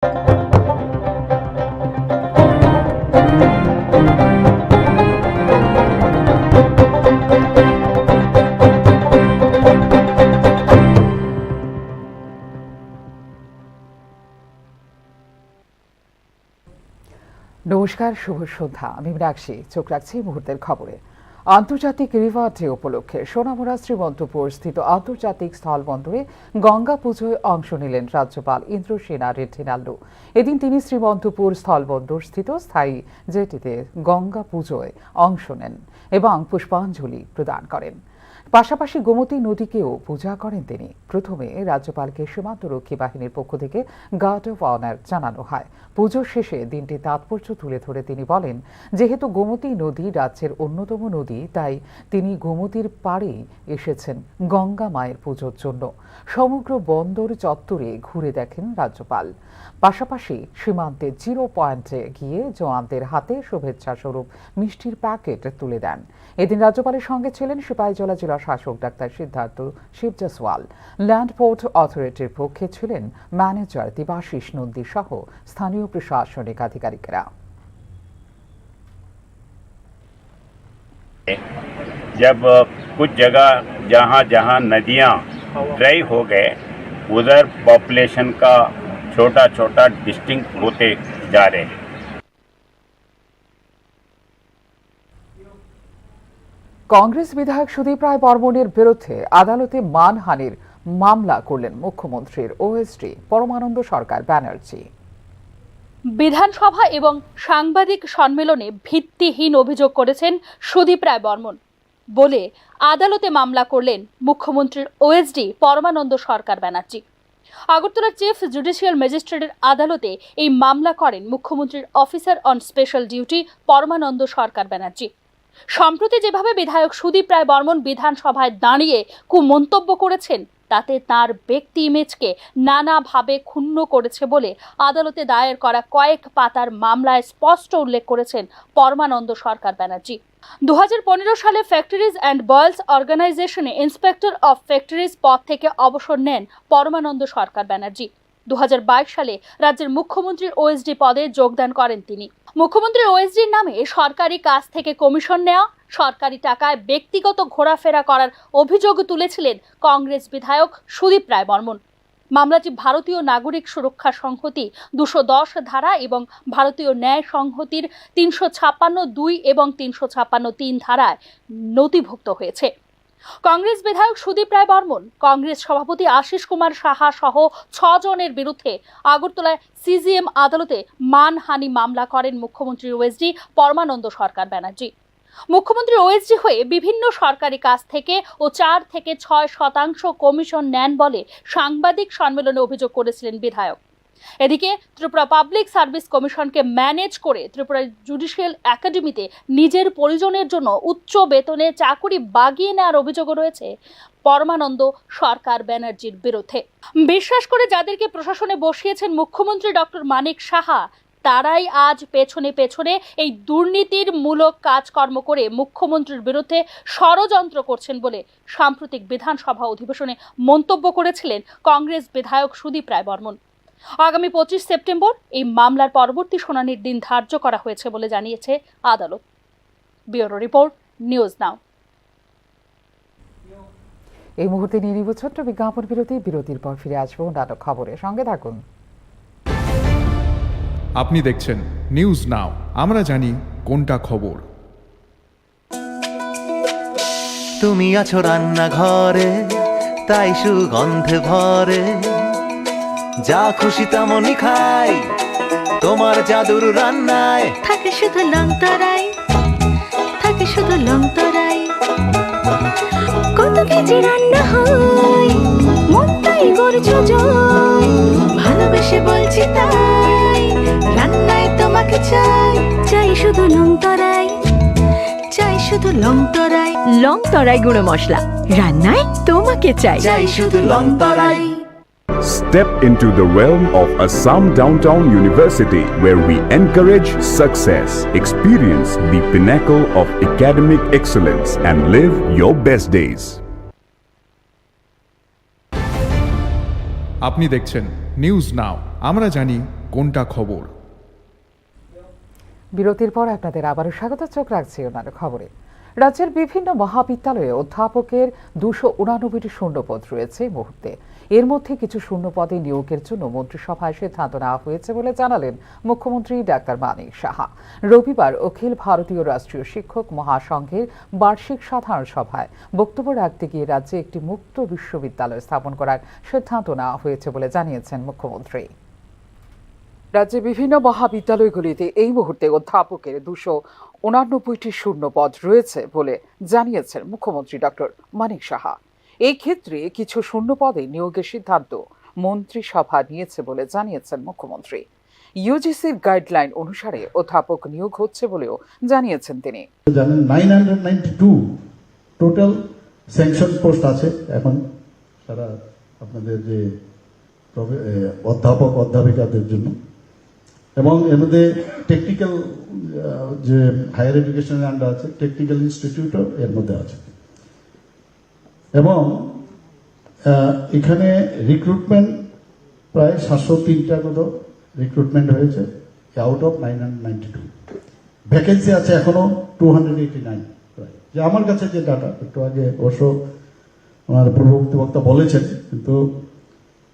নমস্কার, শুভ সন্ধ্যা। আমি মীনাক্ষী। চোখ রাখছি মুহূর্তের খবরে। আন্তর্জাতিক রিভার ডে উপলক্ষে সোনামুড়া শ্রীমন্তপুর স্থিত আন্তর্জাতিক স্থলবন্দরে গঙ্গা পুজোয় অংশ নিলেন রাজ্যপাল ইন্দ্রসেনা রেড্ডি নাল্লু। এদিন তিনি শ্রীমন্তপুর স্থলবন্দর স্থিত স্থায়ী জেটিতে গঙ্গা পুজোয় অংশ নেন এবং পুষ্পাঞ্জলি প্রদান করেন। পাশাপাশি গোমতী নদীকেও পূজা করেন তিনি। প্রথমে রাজ্যপালকে সীমান্তরক্ষী বাহিনীর পক্ষ থেকে গার্ড অফ অনার জানানো হয়। পুজো শেষে দিনটি তাৎপর্য তুলে ধরে তিনি বলেন, যেহেতু গোমতী নদী রাজ্যের অন্যতম নদী, তাই তিনি গোমতীর পাড়েই এসেছেন গঙ্গা মায়ের পুজোর জন্য। সমগ্র বন্দর চত্বরে ঘুরে দেখেন রাজ্যপাল। পাশাপাশি সীমান্তে জিরো পয়েন্টে গিয়ে জওয়ানদের হাতে শুভেচ্ছা স্বরূপ মিষ্টির প্যাকেট তুলে দেন। এদিন রাজ্যপালের সঙ্গে ছিলেন সিপাহীজলা জেলা শাসক ডাক্তার সিদ্ধার্থ শিবজসওয়াল। ল্যান্ড পোর্ট অথরিটির পক্ষে ছিলেন ম্যানেজার দেবাশিস নন্দী সহ স্থানীয় প্রশাসনিক আধিকারিকেরা। जब कुछ जगह जहां जहां नदियां ड्राई हो गए, उधर पॉपुलेशन का छोटा छोटा डिस्टिंक्ट होते जा रहे हैं। কংগ্রেস বিধায়ক সুদীপ রায় বর্মনের বিরুদ্ধে আদালতে মানহানির মামলা করলেন মুখ্যমন্ত্রীর ওএসডি পরমানন্দ সরকার ব্যানার্জি। বিধানসভা এবং সাংবাদিক সম্মেলনে ভিত্তিহীন অভিযোগ করেছেন সুদীপ রায় বর্মন বলে আদালতে মামলা করলেন মুখ্যমন্ত্রীর ওএসডি পরমানন্দ সরকার ব্যানার্জি। আগরতলার চিফ জুডিশিয়াল ম্যাজিস্ট্রেটের আদালতে এই মামলা করেন মুখ্যমন্ত্রীর অফিসার অন স্পেশাল ডিউটি পরমানন্দ সরকার ব্যানার্জি। সম্প্রতি যেভাবে বিধায়ক সুদীপ রায় বর্মন বিধানসভায় দাঁড়িয়ে কুমন্তব্য করেছেন, তাতে তার ব্যক্তি ইমেজকে নানাভাবে ক্ষুণ্ণ করেছে বলে আদালতে দায়ের করা কয়েক পাতার মামলায় স্পষ্ট উল্লেখ করেছেন পরমানন্দ সরকার ব্যানার্জি। 2015 সালে ফ্যাক্টরিজ অ্যান্ড বয়েলস অর্গানাইজেশনে ইন্সপেক্টর অফ ফ্যাক্টরিজ পদ থেকে অবসর নেন পরমানন্দ সরকার ব্যানার্জি। 2022 সালে রাজ্যের মুখ্যমন্ত্রীর ওএসডি পদে যোগদান করেন তিনি। মুখ্যমন্ত্রীর ওএসডির নামে সরকারি কাজ থেকে কমিশন নেওয়া, সরকারি টাকায় ব্যক্তিগত ঘোরাফেরা করার অভিযোগ তুলেছিলেন কংগ্রেস বিধায়ক সুদীপ রায় বর্মন। মামলাটি ভারতীয় নাগরিক সুরক্ষা সংহতি 210 ধারা এবং ভারতীয় ন্যায় সংহতির 356(2) এবং 356(3) ধারায় নথিভুক্ত হয়েছে। কংগ্রেস বিধায়ক সুদীপ রায় বর্মন, কংগ্রেস সভাপতি আশিস কুমার সাহা সহ 6 জনের বিরুদ্ধে আগরতলায় সিজিএম আদালতে মানহানি মামলা করেন মুখ্যমন্ত্রীর ওএসডি পরমানন্দ সরকার ব্যানার্জি। মুখ্যমন্ত্রীর ওএসডি হয়ে বিভিন্ন সরকারি কাজ থেকে ও 4 থেকে 6% কমিশন নেন বলে সাংবাদিক সম্মেলনে অভিযোগ করেছিলেন বিধায়ক। এদিকে ত্রিপুরা পাবলিক সার্ভিস কমিশনকে ম্যানেজ করে ত্রিপুরা জুডিশিয়াল একাডেমিতে নিজের পরিজনের জন্য উচ্চ বেতনে চাকুরি বাগিয়ে নেওয়ার অভিযোগও রয়েছে পরমানন্দ সরকার ব্যানার্জির বিরুদ্ধে। বিশ্বাস করে যাদেরকে প্রশাসনে বসিয়েছেন মুখ্যমন্ত্রী ডক্টর মানিক সাহা, তারাই আজ পেছনে পেছনে এই দুর্নীতির মূলক কাজকর্ম করে মুখ্যমন্ত্রীর বিরুদ্ধে ষড়যন্ত্র করছেন বলে সাম্প্রতিক বিধানসভা অধিবেশনে মন্তব্য করেছিলেন কংগ্রেস বিধায়ক সুদীপ রায় বর্মন। আগামী 25 সেপ্টেম্বর এই মামলার পরবর্তী শুনানির দিন ধার্য করা হয়েছে বলে জানিয়েছে আদালত। Bureau report, news now. এই মুহূর্তে নিয়ে নিব ছোট্ট বিজ্ঞাপন বিরতি। বিরতির পর ফিরে আসবো নাটক খবরে। সঙ্গে থাকুন। আপনি দেখছেন নিউজ নাও, আমরা জানি কোনটা খবর। তুমি আছো রান্নাঘরে, তাই সুগন্ধে ভরে, যা খুশি তেমনই খাই, তোমার জাদুর রান্নায় থাকে শুধু লংতরাই, থাকে শুধু লংতরাই। কত কেজি রান্না হয়, মনটাই করছো জয়, ভালোবেসে বলছি তাই, রান্নায় তোমাকে চাই, চাই শুধু লংতরাই, চাই শুধু লংতরাই। লংতরাই গুঁড়ো মশলা, রান্নায় তোমাকে চাই, চাই শুধু লংতরাই। Step into the realm of Assam Downtown University, where we encourage success, experience the pinnacle of academic excellence, and live your best days. আপনি দেখছেন নিউজ নাও, আমরা জানি কোনটা খবর। বিরতির পর আপনাদের আবারও স্বাগত। চোখ রাখছি অন্যান্য খবরে। রাজ্যের বিভিন্ন মহাবিদ্যালয়ে অধ্যাপকের 289টি শূন্যপদ রয়েছে এই মুহূর্তে। এর মধ্যে কিছু শূন্যপদে নিয়োগের জন্য মন্ত্রিসভায় সিদ্ধান্ত নেওয়া হয়েছে বলে জানালেন মুখ্যমন্ত্রী ডাক্তার মানিক সাহা। রবিবার অখিল ভারতীয় রাষ্ট্রীয় শিক্ষক মহাসংঘের বার্ষিক সাধারণ সভায় বক্তব্য রাখতে গিয়ে রাজ্যে একটি মুক্ত বিশ্ববিদ্যালয় স্থাপন করার সিদ্ধান্ত নেওয়া হয়েছে বলে জানিয়েছেন মুখ্যমন্ত্রী। রাজ্যে বিভিন্ন মহাবিদ্যালয়গুলিতে এই মুহূর্তে অধ্যাপকের 289টি শূন্য পদ রয়েছে বলে জানিয়েছেন মুখ্যমন্ত্রী ডক্টর মানিক সাহা। এই ক্ষেত্রে কিছু শূন্য পদে নিয়োগের সিদ্ধান্ত মন্ত্রিসভা নিয়েছে বলে জানিয়েছেন মুখ্যমন্ত্রী। ইউজিসির গাইডলাইন অনুসারে অধ্যাপক নিয়োগ হচ্ছে বলেও জানিয়েছেন তিনি। জানেন 992 টোটাল স্যাংশন পোস্ট আছে এখন সারা আপনাদের যে অধ্যাপক অধ্যাপিকাদের জন্য, এবং এর মধ্যে টেকনিক্যাল যে হায়ার এডুকেশনের আন্ডার আছে, টেকনিক্যাল ইনস্টিটিউটও এর মধ্যে আছে। এবং এখানে রিক্রুটমেন্ট প্রায় 703টার মতো রিক্রুটমেন্ট হয়েছে আউট অফ 992। ভ্যাকেন্সি আছে এখনো 289 প্রায়, যে আমার কাছে যে ডাটা একটু আগে অবশ্য আমার পূর্ববর্তী বক্তা বলেছেন, কিন্তু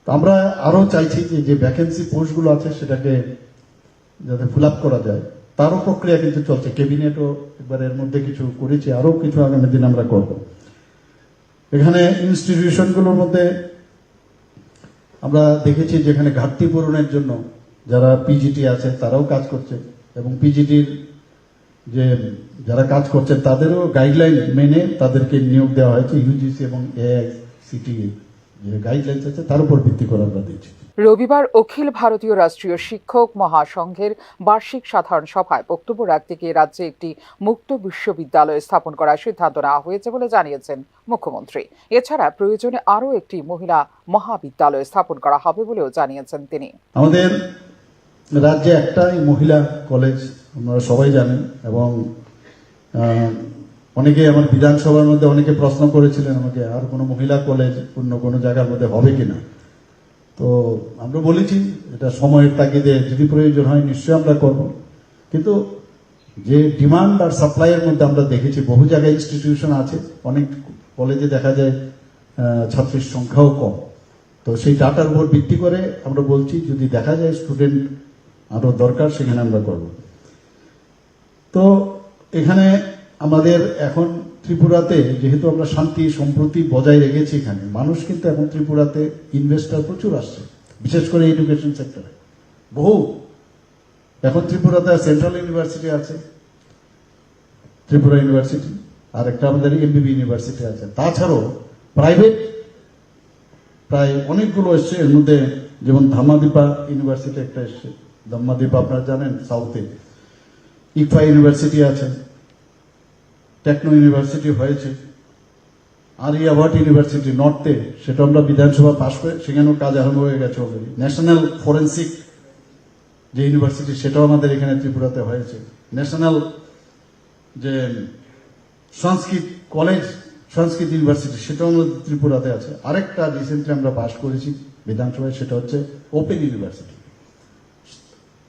আমরা আরো চাইছি যে ভ্যাকেন্সি পোস্টগুলো আছে সেটাকে যাতে ফিল আপ করা যায়, তারও প্রক্রিয়া কিন্তু চলছে। ক্যাবিনেটও একবার এর মধ্যে কিছু করেছে, আরো কিছু আগামী দিন আমরা করব। এখানে ইনস্টিটিউশনগুলোর মধ্যে আমরা দেখেছি যেখানে ঘাটতি পূরণের জন্য যারা পিজিটি আছে তারাও কাজ করছে, এবং পিজিটির যে যারা কাজ করছেন তাদেরও গাইডলাইন মেনে তাদেরকে নিয়োগ দেওয়া হয়েছে। ইউজিসি এবং এআইসিটিই যে গাইডলাইন আছে তার উপর ভিত্তি করে আমরা দিচ্ছি। রবিবার অখিল ভারতীয় রাষ্ট্রীয় শিক্ষক মহাসংঘের বার্ষিক সাধারণ সভায় বক্তব্য রাখতে গিয়ে রাজ্যে একটি মুক্ত বিশ্ববিদ্যালয় স্থাপন করার সিদ্ধান্ত নেওয়া হয়েছে বলে জানিয়েছেন মুখ্যমন্ত্রী। এছাড়া প্রয়োজনে আরও একটি মহিলা মহাবিদ্যালয় স্থাপন করা হবে বলেও জানিয়েছেন তিনি। আমাদের রাজ্যে একটাই মহিলা কলেজ আপনারা সবাই জানেন, এবং অনেকে আমার বিধানসভার মধ্যে অনেকে প্রশ্ন করেছিলেন আমাকে আর কোনো মহিলা কলেজ অন্য কোনো জায়গার মধ্যে হবে কিনা। তো আমরা বলেছি এটা সময়ের তাগিদে যদি প্রয়োজন হয় নিশ্চয়ই আমরা করব, কিন্তু যে ডিমান্ড আর সাপ্লাইয়ের মধ্যে আমরা দেখেছি বহু জায়গায় ইনস্টিটিউশন আছে, অনেক কলেজে দেখা যায় ছাত্রীর সংখ্যাও কম। তো সেই ডাটার উপর ভিত্তি করে আমরা বলছি যদি দেখা যায় স্টুডেন্ট আরো দরকার সেখানে আমরা করব। তো এখানে আমাদের এখন ত্রিপুরাতে যেহেতু আমরা শান্তি সম্প্রতি বজায় রেখেছি, এখানে মানুষ কিন্তু এখন ত্রিপুরাতে ইনভেস্টার প্রচুর আসছে, বিশেষ করে এডুকেশন সেক্টরে বহু। এখন ত্রিপুরাতে সেন্ট্রাল ইউনিভার্সিটি আছে, ত্রিপুরা ইউনিভার্সিটি, আর একটা আমাদের এমবিবি ইউনিভার্সিটি আছে। তাছাড়াও প্রাইভেট প্রায় অনেকগুলো এসছে, এর মধ্যে যেমন ধামাদীপা ইউনিভার্সিটি একটা এসছে, ধামাদীপা আপনারা জানেন সাউথে। ইকফা ইউনিভার্সিটি আছে, টেকনো ইউনিভার্সিটি হয়েছে, আরিয়াভাট ইউনিভার্সিটি নর্থে, সেটা আমরা বিধানসভা পাশ করে সেখানেও কাজ আরম্ভ হয়ে গেছে অলরেডি। ন্যাশনাল ফরেন্সিক যে ইউনিভার্সিটি সেটাও আমাদের এখানে ত্রিপুরাতে হয়েছে। ন্যাশনাল যে সংস্কৃত কলেজ, সংস্কৃত ইউনিভার্সিটি, সেটাও আমাদের ত্রিপুরাতে আছে। আরেকটা রিসেন্টলি আমরা পাশ করেছি বিধানসভায়, সেটা হচ্ছে ওপেন ইউনিভার্সিটি।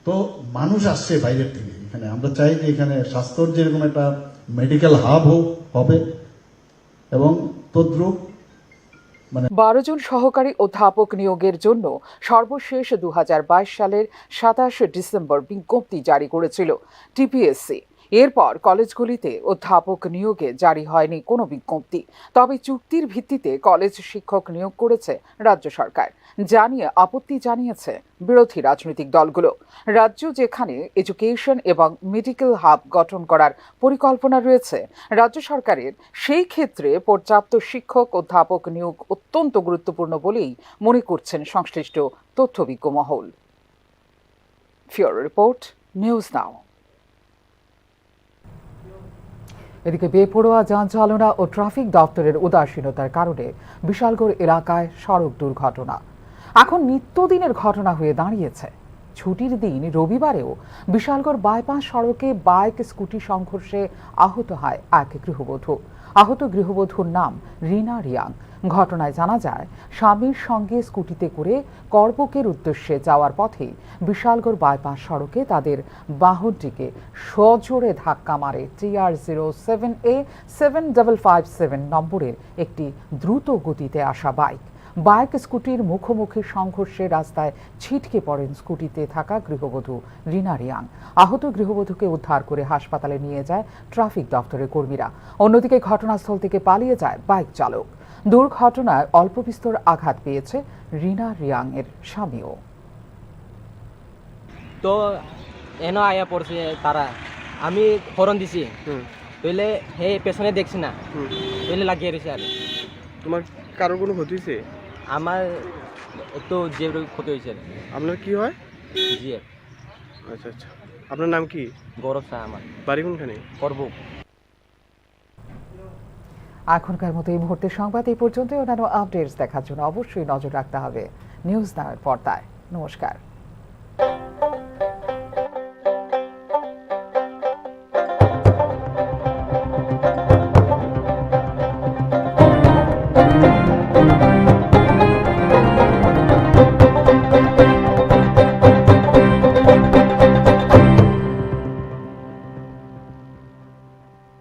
তো মানুষ আসছে বাইরের থেকে এখানে। আমরা চাই যে এখানে স্বাস্থ্যর যেরকম একটা মেডিকেল হাব হবে, এবং তদ্রূপ 12 জন সহকারী অধ্যাপক নিয়োগের জন্য সর্বশেষ 2022 সালের 27 ডিসেম্বর বিজ্ঞপ্তি জারি করেছিল টিপিএসসি। এরপর কলেজগুলিতে অধ্যাপক নিয়োগে জারি হয়নি কোনো বিজ্ঞপ্তি। তবে চুক্তির ভিত্তিতে কলেজ শিক্ষক নিয়োগ করেছে রাজ্য সরকার, যা নিয়ে আপত্তি জানিয়েছে বিরোধী রাজনৈতিক দলগুলো। রাজ্য যেখানে এডুকেশন এবং মেডিকেল হাব গঠন করার পরিকল্পনা রয়েছে রাজ্য সরকারের, সেই ক্ষেত্রে পর্যাপ্ত শিক্ষক অধ্যাপক নিয়োগ অত্যন্ত গুরুত্বপূর্ণ বলেই মনে করছেন সংশ্লিষ্ট তথ্যবিজ্ঞ মহল। ফিওরো রিপোর্ট, নিউজ নাও। এদিকে বেপরোয়া যান চালনা ও ট্রাফিক দপ্তরের উদাসীনতার কারণে বিশালগড় এলাকায় সড়ক দুর্ঘটনা এখন নিত্যদিনের ঘটনা হয়ে দাঁড়িয়েছে। ছুটির দিন রবিবারেও বিশালগড় বাইপাস সড়কে বাইক স্কুটি সংঘর্ষে আহত হয় এক গৃহবধূ। আহত গৃহবধূর নাম রিনা রিয়াং। ঘটনায় জানা যায়, স্বামীর সঙ্গে স্কুটিতে করে করবুকের উদ্দেশ্যে যাওয়ার পথে বিশালগড় বাইপাস সড়কে তাদের বাহনটিকে সজোরে ধাক্কা মারে TR07A 7557 নম্বরের একটি দ্রুত গতিতে আসা বাইক। বাইক স্কুটির মুখোমুখি সংঘর্ষে রাস্তায় ছিটকে পড়েন স্কুটিতে থাকা গৃহবধূ রিনা রিয়াং। আহত গৃহবধূকে উদ্ধার করে হাসপাতালে নিয়ে যায় ট্রাফিক দপ্তরের কর্মীরা। অন্যদিকে ঘটনাস্থল থেকে পালিয়ে যায় বাইক চালক। দুর্ঘটনায় অল্প বিস্তর আঘাত পেয়েছে রিনা রিয়াং এর স্বামীও। তো এনো আয়া পড়ছে তারা, আমি হরন দিছি, তইলে হে পেছনে দেখছি না, তইলে লাগিয়ে রয়েছে। আর তোমার কারোর কোনো ক্ষতি হয়েছে? আমার একটু জিএফ ক্ষতি হয়েছে। আপনার কি হয়? জিএফ। আচ্ছা আচ্ছা, আপনার নাম কি? গৌরব শাহ। আমার বাড়ি কোনখানে? করবুক। এখনকার মতো এই মুহূর্তের সংবাদ এই পর্যন্ত। অন্যান্য আপডেটস দেখার জন্য অবশ্যই নজর রাখতে হবে নিউজ নাওয়ের পর্দায়। নমস্কার।